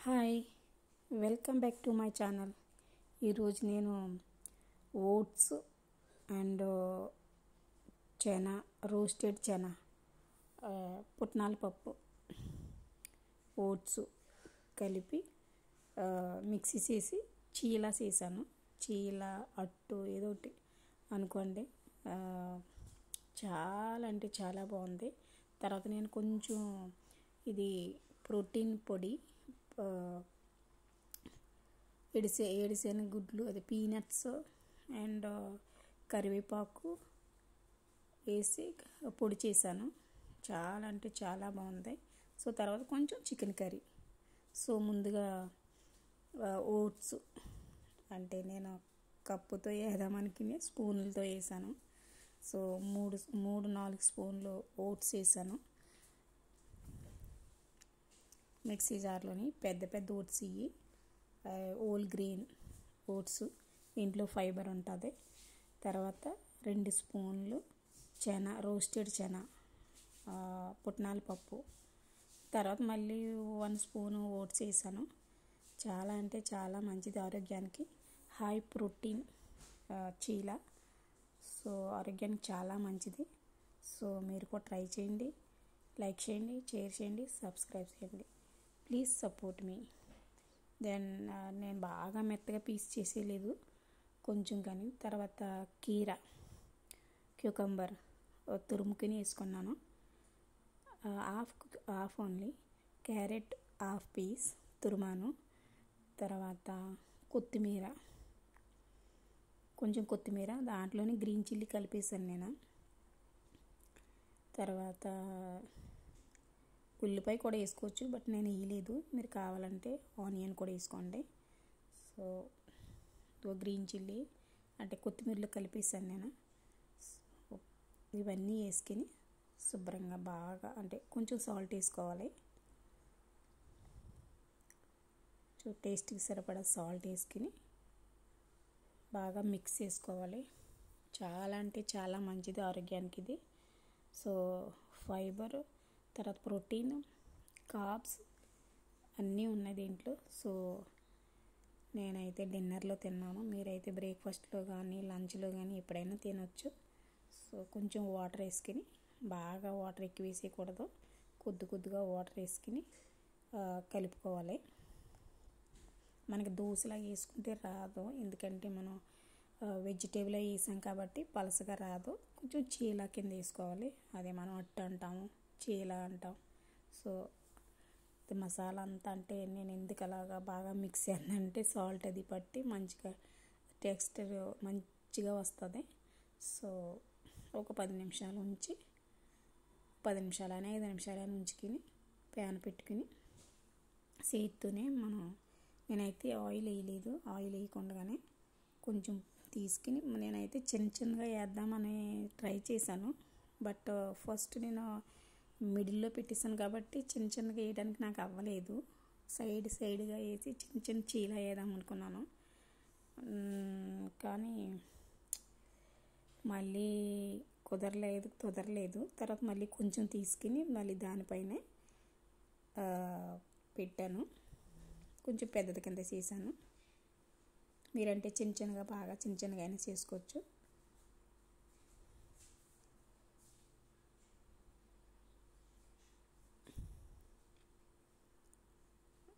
Hi, welcome back to my channel. ఈరోజు నేను oats and roasted chana, పుట్నాల పప్పు, ఓట్స్ కలిపి మిక్సీ చేసి చీలా చేశాను. చీలా అట్టు ఏదో ఒకటి అనుకోండి. చాలా అంటే చాలా బాగుంది. తర్వాత నేను కొంచెం ఇది ప్రోటీన్ పొడి, ఏడిసేన గుడ్లు, అది పీనట్స్ అండ్ కరివేపాకు వేసి పొడి చేశాను. చాలా అంటే చాలా బాగుంది. సో తర్వాత కొంచెం చికెన్ కర్రీ. సో ముందుగా ఓట్స్ అంటే నేను కప్పుతో వేద్దామనుకుని స్పూన్లతో వేసాను. సో మూడు 4 స్పూన్లు ఓట్స్ వేసాను మిక్సీ జార్లోని. పెద్ద ఓట్స్ ఇవి, ఓల్ గ్రెయిన్ ఓట్స్, ఇంట్లో ఫైబర్ ఉంటుంది. తర్వాత 2 స్పూన్లు రోస్టెడ్ చనా, పుట్నాల పప్పు. తర్వాత మళ్ళీ 1 స్పూను ఓట్స్ వేసాను. చాలా అంటే చాలా మంచిది ఆరోగ్యానికి. High protein చీలా. సో ఆరోగ్యానికి చాలా మంచిది. సో మీరు కూడా ట్రై చేయండి. లైక్ చేయండి, షేర్ చేయండి, సబ్స్క్రైబ్ చేయండి. Please support me. దెన్ నేను బాగా మెత్తగా పీస్ చేసేయలేదు, కొంచెం. కానీ తర్వాత క్యూకంబర్ తురుముకుని వేసుకున్నాను, half only. Carrot half piece తురుమాను. తర్వాత కొంచెం కొత్తిమీర, దాంట్లోనే గ్రీన్ చిల్లీ కలిపేసాను నేను. తర్వాత ఉల్లిపాయ కూడా వేసుకోవచ్చు, బట్ నేను వేయలేదు. మీరు కావాలంటే ఆనియన్ కూడా వేసుకోండి. సో గ్రీన్ చిల్లీ అంటే కొత్తిమీరలో కలిపేసాను నేను. ఇవన్నీ వేసుకుని శుభ్రంగా బాగా, అంటే కొంచెం సాల్ట్ వేసుకోవాలి. సో టేస్ట్కి సరిపడా సాల్ట్ వేసుకుని బాగా మిక్స్ చేసుకోవాలి. చాలా అంటే చాలా మంచిది ఆరోగ్యానికి ఇది. సో ఫైబర్, తర్వాత ప్రోటీన్, కార్బ్స్ అన్నీ ఉన్నాయి దీంట్లో. సో నేనైతే డిన్నర్లో తిన్నాను. మీరైతే బ్రేక్ఫాస్ట్లో కానీ లంచ్లో కానీ ఎప్పుడైనా తినొచ్చు. సో కొంచెం వాటర్ వేసుకుని, బాగా వాటర్ ఎక్కువ వేసేయకూడదు, కొద్దిగా వాటర్ వేసుకుని కలుపుకోవాలి. మనకి దోశలా వేసుకుంటే రాదు, ఎందుకంటే మనం వెజిటేబుల్ వేసాం కాబట్టి పలసగా రాదు. కొంచెం చీలా కింద వేసుకోవాలి. అదే మనం అట్టు అంటాము, చీలా అంటాం. సో మసాలా అంతా, అంటే నేను ఎందుకు అలాగా బాగా మిక్స్ చేయాలంటే సాల్ట్ అది పట్టి మంచిగా టెక్స్చర్ మంచిగా వస్తుంది. సో ఒక 10 నిమిషాలు ఉంచి, 5 నిమిషాలైనా ఉంచుకుని ప్యాన్ పెట్టుకుని చేతితోనే నేనైతే ఆయిల్ వేయలేదు. ఆయిల్ వేయకుండానే కొంచెం తీసుకుని నేనైతే చిన్నగా వేద్దామని ట్రై చేశాను. బట్ ఫస్ట్ నేను మిడిల్లో పెట్టేసాను కాబట్టి చిన్నగా వేయడానికి నాకు అవ్వలేదు. సైడ్గా వేసి చిన్న చీలా వేద్దాం అనుకున్నాను. కానీ మళ్ళీ కుదరలేదు. తర్వాత మళ్ళీ కొంచెం తీసుకుని మళ్ళీ దానిపైనే పెట్టాను. కొంచెం పెద్దది కింద చేశాను. మీరంటే బాగా చిన్నగా అయినా చేసుకోవచ్చు.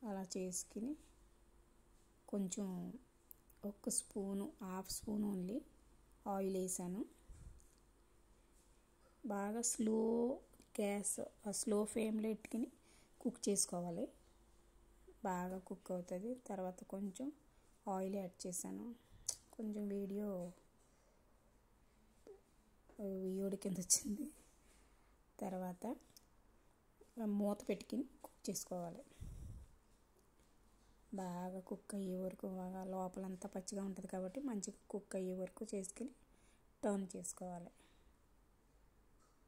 అలా చేసుకుని కొంచెం హాఫ్ స్పూన్ ఓన్లీ ఆయిల్ వేసాను. బాగా స్లో ఫ్లేమ్లో పెట్టుకుని కుక్ చేసుకోవాలి. బాగా కుక్ అవుతుంది. తర్వాత కొంచెం ఆయిల్ యాడ్ చేశాను. కొంచెం వీడియో కింద వచ్చింది. తర్వాత మూత పెట్టుకుని కుక్ చేసుకోవాలి. బాగా కుక్ అయ్యే వరకు, బాగా లోపలంతా పచ్చిగా ఉంటుంది కాబట్టి మంచిగా కుక్ అయ్యే వరకు చేసుకుని టర్న్ చేసుకోవాలి.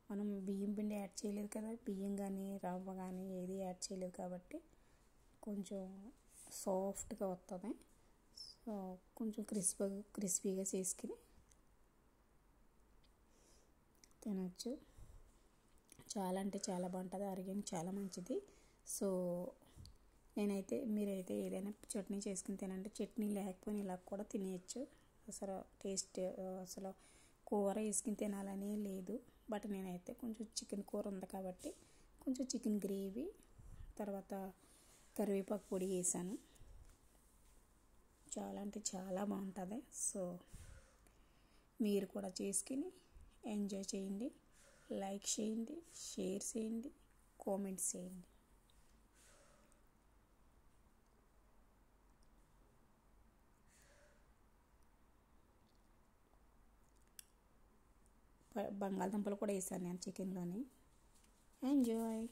మనం బియ్యం పిండి యాడ్ చేయలేదు కదా, బియ్యం కానీ రవ్వ కానీ ఏది యాడ్ చేయలేదు కాబట్టి కొంచెం సాఫ్ట్గా వస్తుంది. సో కొంచెం క్రిస్పీగా చేసుకుని తినచ్చు. చాలా అంటే చాలా బాగుంటుంది, ఆరోగ్యానికి చాలా మంచిది. సో మీరైతే ఏదైనా చట్నీ చేసుకుని తినండి. చట్నీ లేకపోయినా ఇలా కూడా తినేయచ్చు. అసలు టేస్ట్ అసలు కూర వేసుకుని తినాలని లేదు. బట్ నేనైతే కొంచెం చికెన్ కూర ఉంది కాబట్టి కొంచెం చికెన్ గ్రేవీ, తర్వాత కరివేపాకు పొడి వేసాను. చాలా అంటే చాలా బాగుంటుంది. సో మీరు కూడా చేసుకుని ఎంజాయ్ చేయండి. లైక్ చేయండి, షేర్ చేయండి, కామెంట్స్ చేయండి. బంగాళదుంపలు కూడా వేసాను నేను చికెన్లోని. ఎంజాయ్.